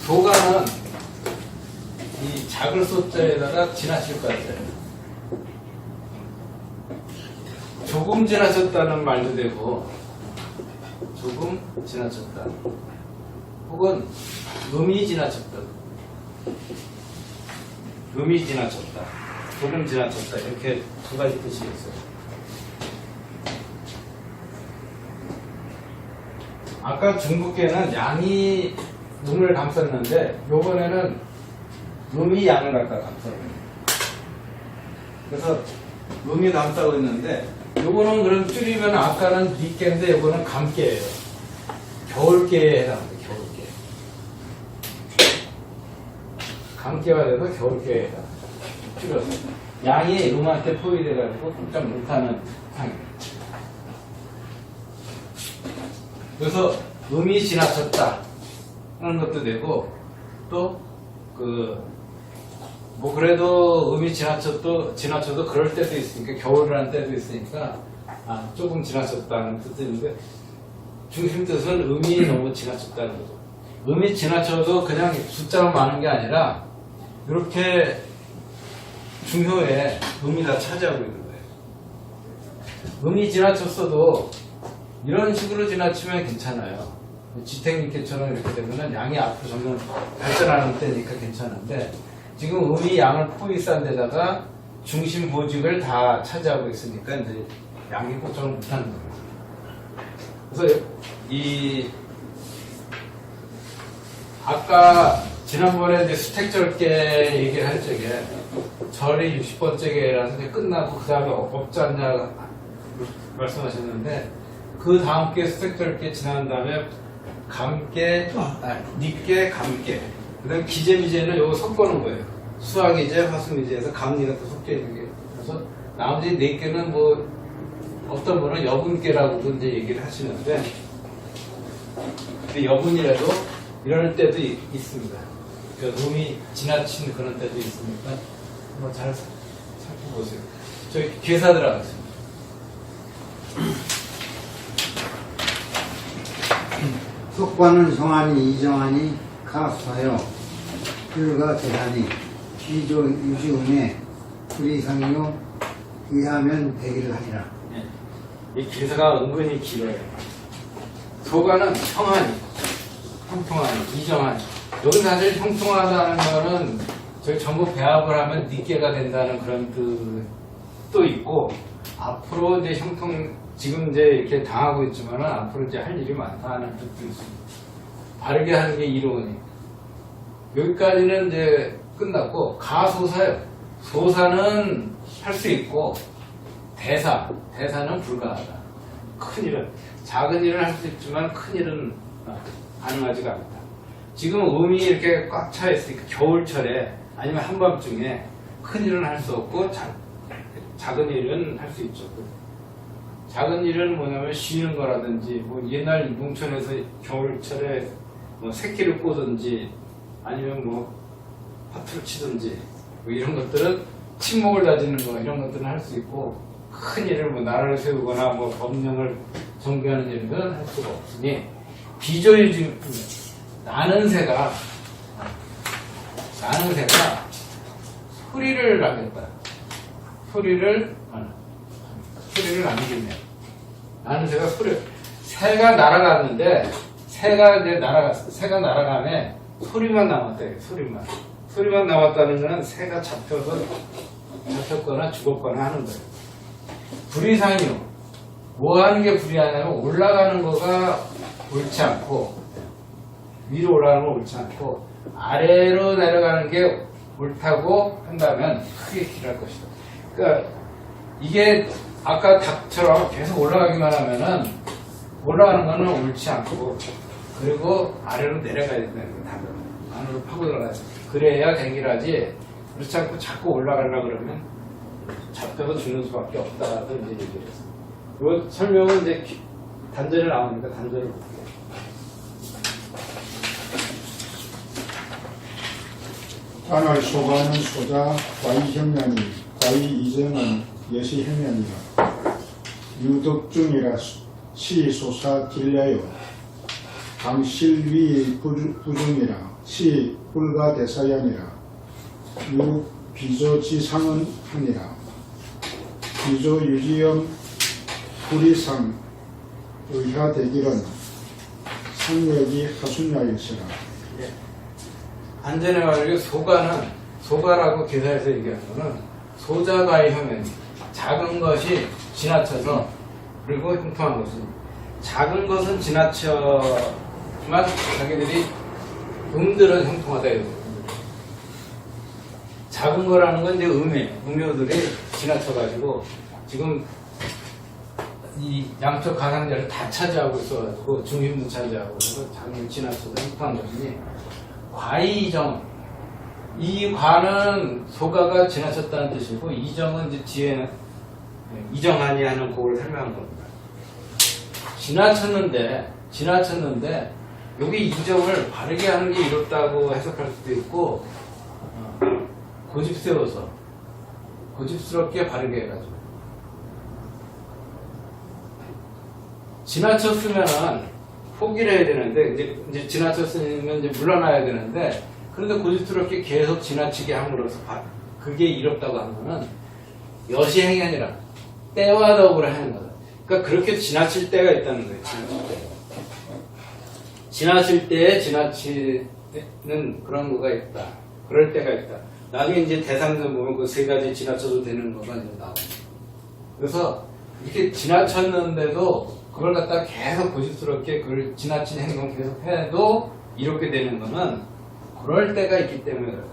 소가는 이 작을 소자에다가 지나칠 거예요. 조금 지나쳤다는 말도 되고, 조금 지나쳤다. 혹은 음이 지나쳤다. 음이 지나쳤다. 조금 지나쳤다. 이렇게 두 가지 뜻이 있어요. 아까 중국계는 양이 음을 감쌌는데, 요번에는 음이 양을 갖다 감싸요. 그래서 음이 감싸고 있는데, 요거는 그럼 줄이면 아까는 니께인데 요거는 감깨예요. 겨울깨에 해당합니다. 겨울깨. 감깨가 돼서 겨울깨에 해당합니다. 줄여서. 양이 음한테 포위돼가지고 꼼짝 못하는 상황입니다. 그래서 음이 지나쳤다 하는 것도 되고, 또 뭐 그래도 음이 지나쳐도 그럴 때도 있으니까, 겨울이라는 때도 있으니까 조금 지나쳤다는 뜻도 있는데, 중심 뜻은 음이 너무 지나쳤다는 거죠. 음이 지나쳐도 그냥 숫자만 많은 게 아니라 이렇게 중효에 음이 다 차지하고 있는 거예요. 음이 지나쳤어도 이런 식으로 지나치면 괜찮아요. 지택님께처럼 이렇게 되면 양이 앞으로 점점 발전하는 때니까 괜찮은데, 지금 음이 양을 포위싼 데다가 중심 보직을 다 차지하고 있으니까 이제 양이 꼼짝을 못하는 거예요. 그래서 아까 지난번에 이제 수택절개 얘기를 할 적에 절이 60번째 개라서 이제 끝나고 그 다음에 없지 않냐 말씀하셨는데, 그 다음 게 수택절개 지난 다음에 감깨, 니깨, 감깨. 그 다음에 기재미제는 요거 섞어놓은 거예요. 수학이제, 화수미제에서 감리가 또 섞여 있는 게. 그래서 나머지 4개는 뭐, 어떤 분은 여분계라고도 이제 얘기를 하시는데, 여분이라도 이럴 때도 있습니다. 그러니까 음이 지나친 그런 때도 있으니까 한번 잘 살펴보세요. 저희 괴사 들어가겠습니다. 속과는 성하니 이정하니 가수하여 율과 대하니 이조 유지음에 불이상이요 의하면 되기를 하리라. 이 괴사가 은근히 길어요. 소가는 형하니, 형통하니, 이정하니. 여기 사실 형통하다는 거는 저희 전부 배합을 하면 니께가 된다는 그런 뜻도 있고, 앞으로 이제 지금 이제 이렇게 당하고 있지만은 앞으로 이제 할 일이 많다는 뜻도 있습니다. 바르게 하는 게 이론이. 여기까지는 이제 끝났고, 가소사요. 소사는 할 수 있고, 대사는 불가하다. 큰 일은, 작은 일은 할 수 있지만 큰 일은 가능하지가 않다. 지금 음이 이렇게 꽉 차 있으니까 겨울철에 아니면 한밤중에 큰 일은 할 수 없고, 작은 일은 할 수 있죠. 작은 일은 뭐냐면 쉬는 거라든지, 뭐 옛날 농촌에서 겨울철에 뭐 새끼를 꼬든지, 아니면 뭐 화투를 치든지, 뭐 이런 것들은 침묵을 다지는 거, 이런 것들은 할 수 있고, 큰 일을 뭐 나라를 세우거나 뭐 법령을 정비하는 일은 할 수가 없으니, 비조유지, 나는 새가 소리를 나겠다. 소리를 남기네. 나는 새가 날아갔는데, 새가 날아가면 소리만 남았대. 소리만 남았다는 거는 새가 잡혔거나 죽었거나 하는 거예요. 불이상이요. 뭐 하는 게 불이하냐면, 올라가는 거가 옳지 않고, 위로 올라가는 거 옳지 않고, 아래로 내려가는 게 옳다고 한다면 크게 길할 것이다. 그러니까 이게 아까 닭처럼 계속 올라가기만 하면은, 올라가는 거는 옳지 않고, 그리고 아래로 내려가야 된다는 거예요. 닭은 안으로 파고 들어가야 돼. 그래야 갱일하지, 그렇지 않고 자꾸 올라가려고 그러면 잡혀서 죽는 수밖에 없다고 이제 얘기를 했어요. 이 설명은 이제 단전에 나오니까 단전을 볼게요. 땅을 소가는 소자, 과이형면이, 과이이정은 예시형면이라. 유덕중이라 시소사 딜려요. 강실위 부중이라 시 불가대사연이라 유 비조지상은 하니라 비조유지영 불이상 의하대길은 상력이 하순야일시라. 안전에 말하기 소가라고 기사에서 얘기하는 거는 소자가의 혐행, 작은 것이 지나쳐서 그리고 형통한 것은 작은 것은 지나쳐만 자기들이 음들은 형통하다 이거예요. 작은 거라는 건 이제 음료들이 지나쳐가지고 지금 이 양쪽 가상자를 다 차지하고 있어가지고 중심도 차지하고 그래서 작은 지나쳐서 형통한 것이니 과이정 이 과는 소가가 지나쳤다는 뜻이고 이정은 이제 뒤에는 이정하니 하는 그걸 설명한 겁니다. 지나쳤는데 여기 이정을 바르게 하는 게 이렇다고 해석할 수도 있고 고집스럽게 바르게 해가지고 지나쳤으면은 포기를 해야 되는데 이제 지나쳤으면 이제 물러나야 되는데 그런데 고집스럽게 계속 지나치게 함으로써 그게 이롭다고 하면은 여시행이 아니라 때와 더불어 하는 거다. 그러니까 그렇게 지나칠 때가 있다는 거예요. 지나칠 때에 지나치는 그런 거가 있다. 그럴 때가 있다. 나중에 이제 대상전 보면 그 세 가지 지나쳐도 되는 거가 이제 나옵니다. 그래서 이렇게 지나쳤는데도 그걸 갖다가 계속 고집스럽게 그걸 지나친 행동 계속 해도 이렇게 되는 거는 그럴 때가 있기 때문에 그렇다.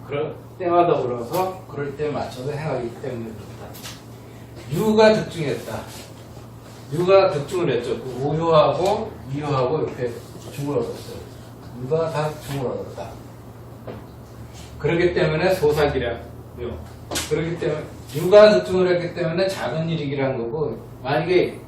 그럴 때와 더불어서 그럴 때 맞춰서 행하기 때문에 그렇다. 유가 득중했다. 유가 득중을 했죠. 그 오유하고 이유하고 이렇게 중을 얻었어요. 유가 다 중을 얻었다. 그렇기 때문에 소사기라. 그렇기 때문에 유가 득중을 했기 때문에 작은 일이기란 거고 만약에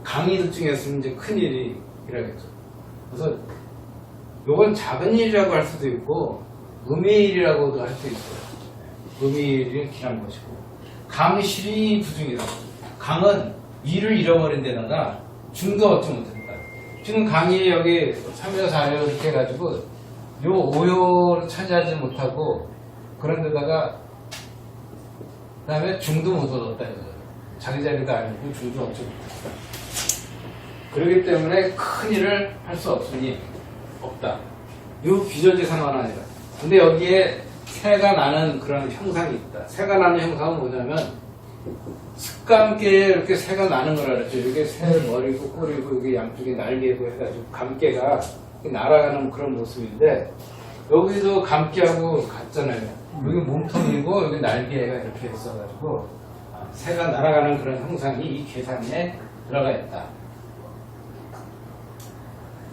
강이 득중했으면 이제 큰 일이라겠죠. 그래서 요건 작은 일이라고 할 수도 있고 음의 일이라고도 할 수 있어요. 음의 일이 길한 것이고 강실이 부중이다. 강은 위를 잃어버린 데다가 중도 얻지 못한다. 지금 강이 여기 3요, 4요 이렇게 해가지고 요 5요를 차지하지 못하고 그런 데다가 그 다음에 중도 못 얻었다 이거예요. 자기 자리도 아니고 중도 얻지 못했다. 그렇기 때문에 큰 일을 할 수 없다. 요 비저지상은 아니라. 근데 여기에 새가 나는 그런 형상이 있다. 새가 나는 형상은 뭐냐면 습감깨에 이렇게 새가 나는 거라 그랬죠. 이게 새 머리고 꼬리고 이게 양쪽에 날개고 해가지고 감깨가 날아가는 그런 모습인데 여기도 감깨하고 같잖아요. 여기 몸통이고 여기 날개가 이렇게 있어가지고 새가 날아가는 그런 형상이 이 계산에 들어가 있다.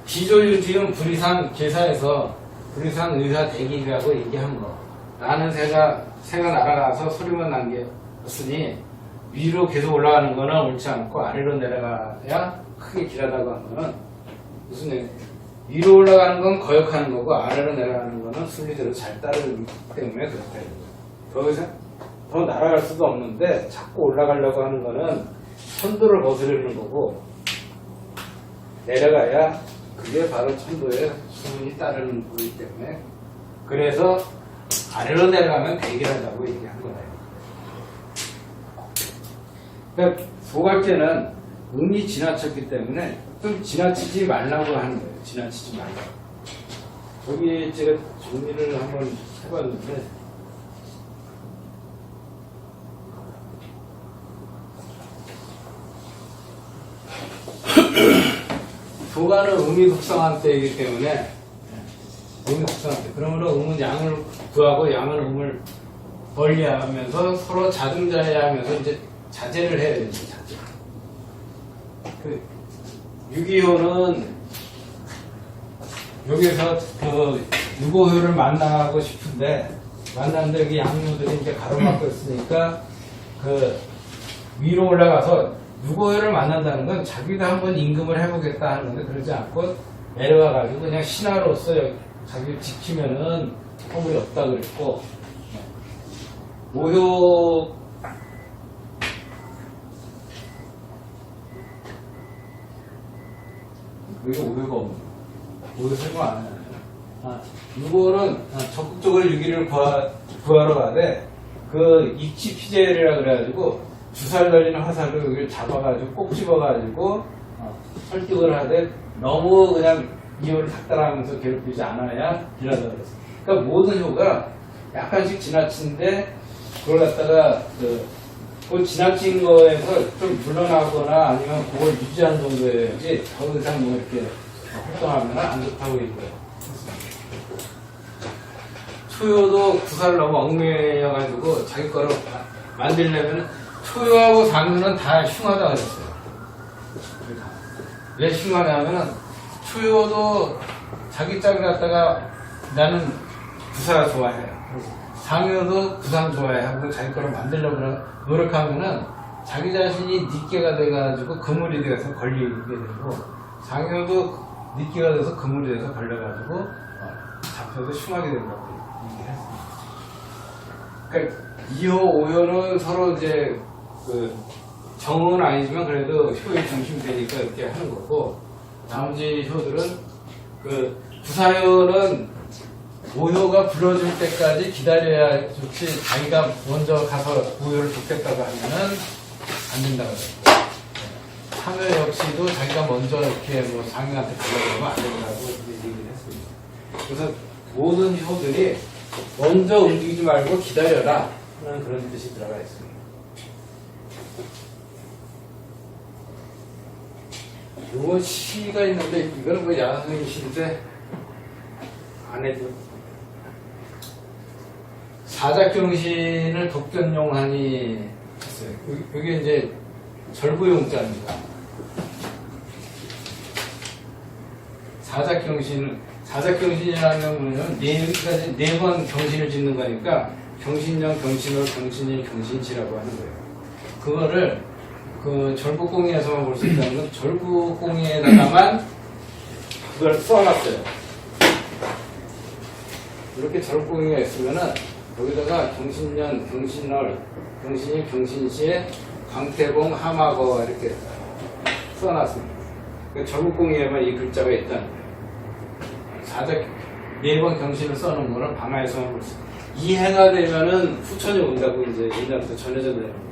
비조유지은 불이상 계사에서 불이상 의사 대기라고 얘기한 거. 나는 새가 날아가서 소리만 남겼으니 위로 계속 올라가는 거는 옳지 않고 아래로 내려가야 크게 길하다고 하는 거는 무슨 얘기? 위로 올라가는 건 거역하는 거고 아래로 내려가는 거는 순리대로 잘 따르기 때문에 그렇다. 더 이상 더 날아갈 수도 없는데 자꾸 올라가려고 하는 거는 천도를 거스르는 거고 내려가야 그게 바로 천도의 수문이 따르는 거기 때문에 그래서 아래로 내려가면 대기한다고 얘기한 거예요. 그러니까 소각제는 음이 지나쳤기 때문에 좀 지나치지 말라고 하는 거예요. 지나치지 말라고. 여기 제가 정리를 한번 해봤는데 소가는 음이 속성한 때이기 때문에 음이 속성한 때. 그러므로 음은 양을 구하고 양은 음을 멀리하면서 서로 자등자애하면서 이제 자제를 해야 됩니다. 자제. 그 유기효는 여기서 그 유고효를 만나고 싶은데 만났는데 여기 양료들이 이제 가로막고 있으니까 그 위로 올라가서 유고효를 만난다는 건 자기도 한번 임금을 해보겠다 하는 건데 그러지 않고 내려가가지고 그냥 신하로서 자기를 지키면은 허물이 없다 그랬고 오효 여기가 오효가 없네. 모두 설명 안 해요. 이거는 적극적으로 유기를 구하러 가되 그 입치 피젤이라 그래가지고 주사를 달리는 화살을 여기를 잡아가지고 꼭 집어가지고 설득을 하되 너무 그냥 이효를 닥달하면서 괴롭히지 않아야 일하다 그랬어요. 그러니까 모든 효가 약간씩 지나친데 그걸 갖다가 그 지나친 거에서 좀 물러나거나 아니면 그걸 유지하는 정도여야지 더 이상 뭐 이렇게 활동하면 안 좋다고 얘기해요. 초효도 구사를 너무 얽매여가지고 자기 거로 만들려면 초효하고 상효는 다 흉하다 그랬어요. 왜 흉하냐면은 초효도 자기 짝을 갖다가 나는 구사 좋아해요. 상효도 구상 좋아해 하고 자기 거로 만들려고 노력하면은 자기 자신이 니께가 돼가지고 그물이 돼서 걸리게 되고 상효도 니께가 돼서 그물이 돼서 걸려가지고 잡혀서 흉하게 된다고 얘기를 했습니다. 그러니까 2호, 5호는 서로 이제 그 정은 아니지만 그래도 효의 중심이 되니까 이렇게 하는 거고 나머지 효들은 그 구사효는 5효가 불러줄 때까지 기다려야 좋지 자기가 먼저 가서 5효를 돕겠다고 하면은 안 된다고 그래요. 3효 역시도 자기가 먼저 이렇게 뭐 상인한테 불러주면 안 된다고 얘기를 했습니다. 그래서 모든 효들이 먼저 움직이지 말고 기다려라 하는 그런 뜻이 들어가 있습니다. 요거 시가 있는데 이거는 뭐 야선생님 시인데 안 해도 사작경신을 독견용하니 했어요. 여기 이제 절구용자입니다. 사작경신이라는 거는 네 번 경신을 짓는 거니까 경신령, 경신월, 경신일, 경신치라고 하는 거예요. 그거를 그 절구공예에서만 볼 수 있다는 건 절구공예에다가만 그걸 써놨어요. 이렇게 절구공예가 있으면은 여기다가 경신년, 경신월, 경신일, 경신시에 광태공, 하마거 이렇게 써놨습니다. 그러니까 절구공예에만 이 글자가 있다는 거예요. 네 번 경신을 써놓은 거는 방하에서만 볼 수 있어요. 이해가 되면은 후천이 온다고 이제 옛날부터 전해져 되는 거예요.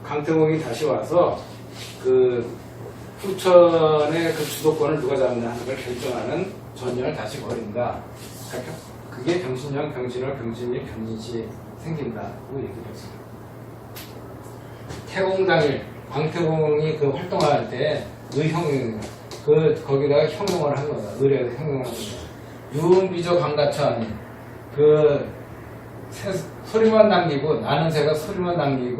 강태공이 다시 와서 그 후천의 그 주도권을 누가 잡느냐 하는 걸 결정하는 전쟁을 다시 벌인다. 그게 경신령, 경신월, 경신일, 경신시 생긴다고 얘기를 했습니다. 태공당일, 광태공이 그 활동할 때 의형, 거기다가 형용을 한 거다. 의뢰에서 형용을 한 거다. 유은비조 강가천, 소리만 남기고, 나는 새가 소리만 남긴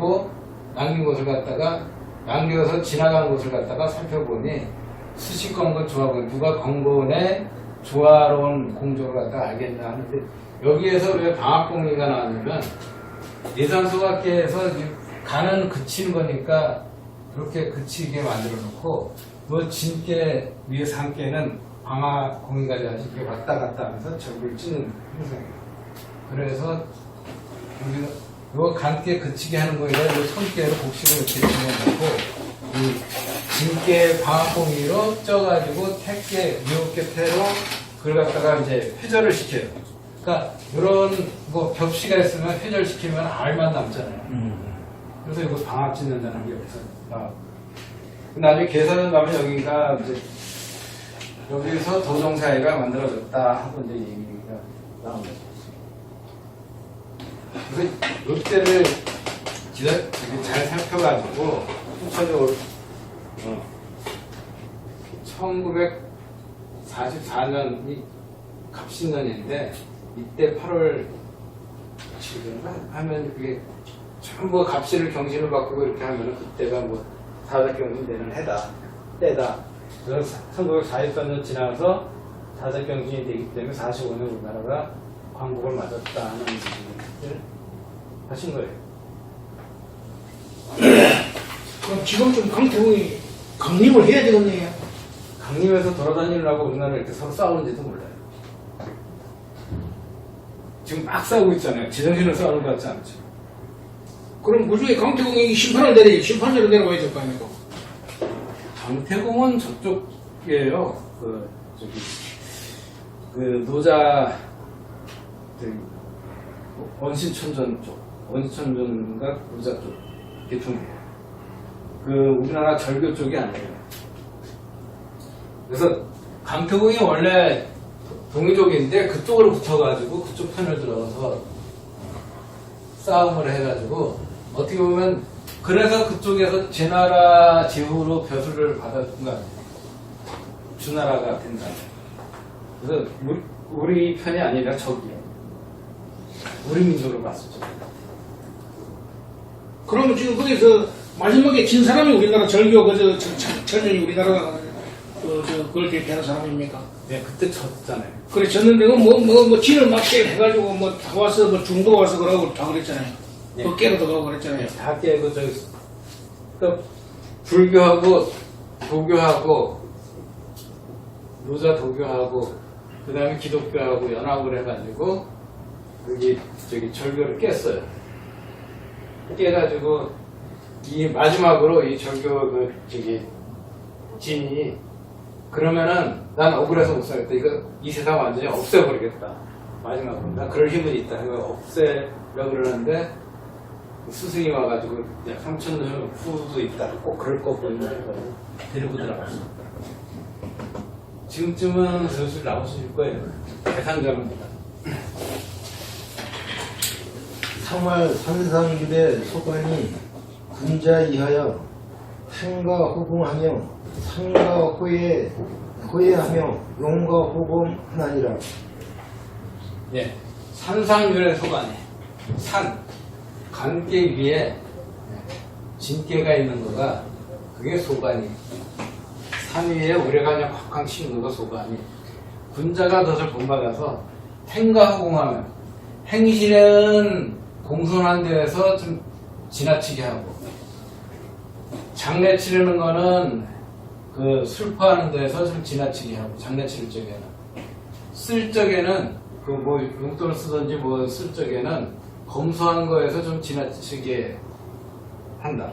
곳을 갖다가, 남겨서 지나가는 곳을 갖다가 살펴보니, 수식건건 조합은 누가 건건의 조화로운 공조를 갖다가 알겠나 하는데, 여기에서 왜 방학공리가 나왔냐면, 예산소각계에서 간은 그치는 거니까, 그렇게 그치게 만들어 놓고, 뭐 진께 위에 상께는 방학공리가 돼야지 이게 왔다 갔다 하면서 절구를 찢는 행사예요. 그래서, 여기는 요 간께 그치게 하는 거에다 요 손께로 곡식을 이렇게 집어넣고 이 진께 방학공리로 쪄가지고 태께 미역계 태로 그걸 갖다가 이제 회절을 시켜요. 그러니까 이런 뭐 겹시가 있으면 회절시키면 알만 남잖아요. 그래서 이거 방학 짓는다는 게 여기서 나왔고 나중에 계산을 가면 여기가 이제 여기서 도정사회가 만들어졌다 하고 이제 얘기가 나온 거죠. 그래서 롯데를 잘 살펴가지고 후천적으로 1944년이 갑신년인데 이때 8월 7일 하면 그게 전부 갑신을 경신을 바꾸고 이렇게 하면 그때가 뭐 사작경신 되는 해다 때다. 그래서 1944년 지나서 사작경신이 되기 때문에 45년 우리나라가 광복을 맞았다 하는 얘기를 하신 거예요. 그럼 지금 좀 강태공이 강림을 해야 되겠네요. 강림에서 돌아다니려고 우리나라 이렇게 서로 싸우는지도 몰라요. 지금 막 싸우고 있잖아요. 지정신을 싸우는 것 같지 않죠? 그럼 그 중에 강태공이 심판을 내려, 심판자로 내려와야 될 거 아닙니까? 강태공은 저쪽이에요. 저기 그 노자 원신천전 쪽, 원신천전과 노자 쪽 계통이에요. 그 우리나라 절교 쪽이 아니에요. 그래서 강태공이 원래 동이족인데 그쪽으로 붙어가지고 그쪽 편을 들어서 싸움을 해가지고 어떻게 보면 그래서 그쪽에서 제나라 제후로 벼슬을 받았던 거 아니에요. 주나라가 된다. 그래서 우리 편이 아니라 적이에요. 우리 민족으로 봤었죠. 그러면 지금 거기서 마지막에 진 사람이 우리나라 절교 천년이 우리나라 그걸 대표하는 사람입니까? 네, 그때 졌잖아요. 그래 졌는데 뭐 진을 막게 해가지고 뭐 다 와서 뭐 중도 와서 그러고 다 그랬잖아요. 네. 뭐 깨로 들어가고 그랬잖아요. 다 깨고 저기 또 불교하고 도교하고 노자 도교하고 그 다음에 기독교하고 연합을 해가지고 여기 저기 절교를 깼어요. 깨가지고 이 마지막으로 이 절교 그 저기 진이 그러면은 난 억울해서 못 살겠다. 이 세상 완전히 없애버리겠다. 마지막으로 난 그럴 힘은 있다. 이거 없애려고 그러는데 스승이 와가지고 야 3000년 후도 있다. 꼭 그럴 거 보인다. 데리고 들어갔어. 지금쯤은 슬슬 나오실 거예요. 대상자입니다. 3월 산상률의 소관이 군자 이하여 탱과 호공하며 상과 호예하며 용과 호공하나니라. 예, 산상률의 소관이 산 관계 위에 진깨가 있는 거가 그게 소관이. 산 위에 우레가 콱콱 치는 거가 소관이. 군자가 그것을 본받아서 행과 호공하면 행실은 공손한 데에서 좀 지나치게 하고 장례 치르는 거는 그 슬퍼하는 데에서 좀 지나치게 하고 장례 치를 적에는 쓸 적에는 그 뭐 용돈을 쓰든지 뭐 쓸 적에는 검소한 거에서 좀 지나치게 한다.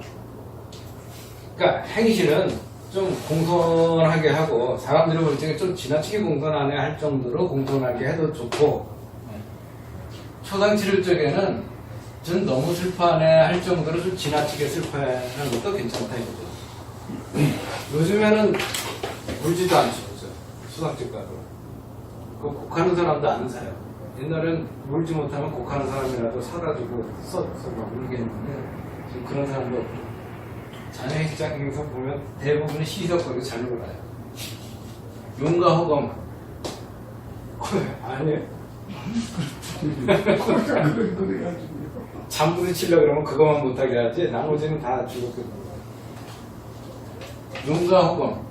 그러니까 행실은 좀 공손하게 하고 사람들이 볼 적에 좀 지나치게 공손하네 할 정도로 공손하게 해도 좋고 초상 치를 적에는 전 너무 슬퍼하네 할 정도로 좀 지나치게 슬퍼하는 것도 괜찮다 이거죠. 요즘에는 울지도 않죠. 그죠? 수상집 가도. 그 곡하는 사람도 안 사요. 옛날엔 울지 못하면 곡하는 사람이라도 사가지고 써서 막 울겠는데 지금 그런 사람도 없고 장례식장에서 보면 대부분이 시석거리고 잘 놀아요. 용과 호검 아니에요. 잠부를 치려고 그러면 그것만 못하게 하지 나머지는 다 죽었거든요. 용과 호검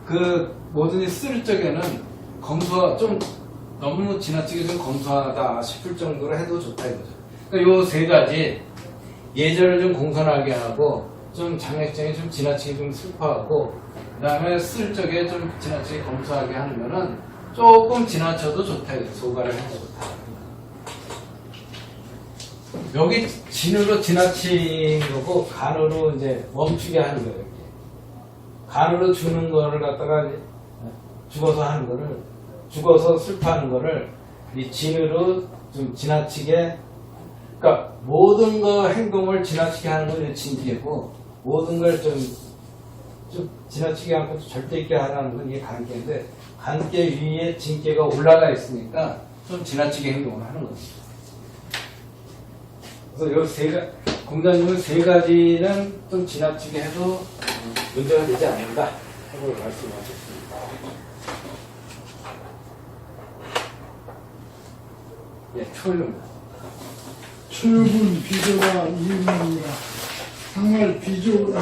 그 뭐든지 쓸 적에는 검소 좀 너무 지나치게 좀 검소하다 싶을 정도로 해도 좋다 이거죠. 그러니까 요 세 가지 예절을 좀 공손하게 하고 좀 장례식장에 좀 지나치게 좀 슬퍼하고 그 다음에 쓸 적에 좀 지나치게 검소하게 하면은 조금 지나쳐도 좋다 이거죠. 소가를 해도 좋다. 여기 진으로 지나친 거고 간으로 이제 멈추게 하는 거예요. 이렇게. 간으로 주는 거를 갖다가 죽어서 하는 거를 죽어서 슬퍼하는 거를 이 진으로 좀 지나치게 그러니까 모든 거 행동을 지나치게 하는 건 진기고 모든 걸 좀 지나치게 않고 절대 있게 하라는 건 이게 간계인데 간계 위에 진계가 올라가 있으니까 좀 지나치게 행동을 하는 거죠. 그래서 요 공자님은 세 가지는 좀 지나치게 해도 문제가 되지 않는다 하고 말씀하셨습니다. 예, 초일입니다. 출분 비조가 이문이라 상말 비조